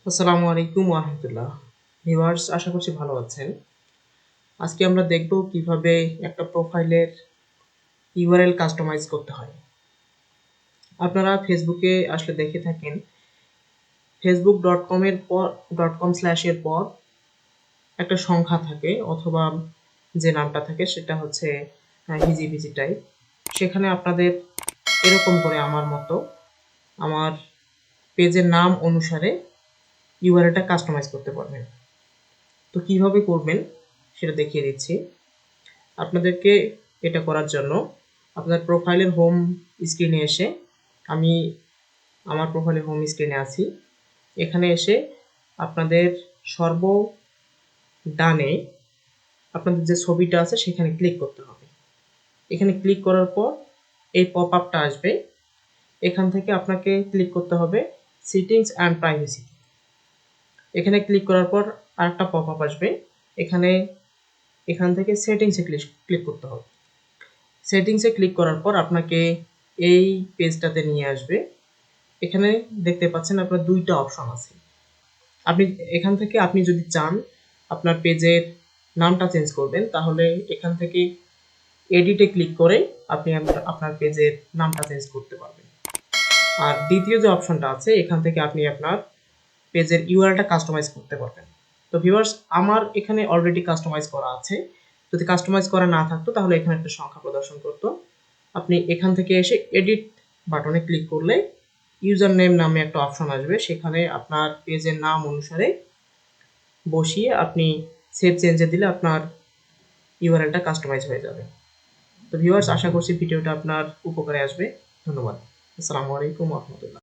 আসসালামু আলাইকুম ওয়া রাহমাতুল্লাহ। ভিউয়ার্স, আশা করছি ভালো আছেন। আজকে আমরা দেখব কিভাবে একটা প্রোফাইলের ইউআরএল কাস্টমাইজ করতে হয়। আপনারা ফেসবুকে আসলে দেখে থাকেন facebook.com এর পর .com/ এর পর একটা সংখ্যা থাকে অথবা যে নামটা থাকে সেটা হচ্ছে হিজিবিজি টাইপ। সেখানে আপনাদের এরকম করে আমার মতো আমার পেজের নাম অনুসারে ইউআরএলটা কাস্টমাইজ করতে পারবেন। তো কিভাবে করবেন সেটা দেখিয়ে দিচ্ছি। আপনাদেরকে এটা করার জন্য আপনার প্রোফাইলের হোম স্ক্রিনে এসে, আমি আমার প্রোফাইলের হোম স্ক্রিনে আছি, এখানে এসে আপনাদের সর্ব ডানে আপনাদের যে ছবিটা আছে সেখানে ক্লিক করতে হবে। এখানে ক্লিক করার পর এই পপ আপটা আসবে। এখান থেকে আপনাকে ক্লিক করতে হবে সেটিংস অ্যান্ড প্রাইভেসি। এখানে ক্লিক করার পর আরেকটা পপ আপ আসবে। এখান থেকে সেটিংসে ক্লিক করতে হবে। সেটিংসে ক্লিক করার পর আপনাকে এই পেজটাতে নিয়ে আসবে। এখানে দেখতে পাচ্ছেন আপনার দুইটা অপশন আছে। এখান থেকে আপনি যদি চান আপনার পেজের নামটা চেঞ্জ করবেন, তাহলে এখান থেকে এডিটে ক্লিক করে আপনি আপনার পেজের নামটা চেঞ্জ করতে পারবেন। আর দ্বিতীয় যে অপশনটা আছে, এখান থেকে আপনি আপনার পেজের ইউআরএলটা কাস্টমাইজ করতে পারবেন। তো ভিউয়ার্স, আমার এখানে অলরেডি কাস্টমাইজ করা আছে। যদি কাস্টমাইজ করা না থাকতো তাহলে এখানে একটা সংখ্যা প্রদর্শন করতো। আপনি এখান থেকে এসে এডিট বাটনে ক্লিক করলে ইউজার নেম নামে একটা অপশন আসবে। সেখানে আপনার পেজের নাম অনুসারে বসিয়ে আপনি সেভ চেঞ্জে দিলে আপনার ইউআরএলটা কাস্টমাইজ হয়ে যাবে। তো ভিউয়ার্স, আশা করছি ভিডিওটা আপনার উপকারে আসবে। ধন্যবাদ। আসসালামু আলাইকুম ওয়া রাহমাতুল্লাহ।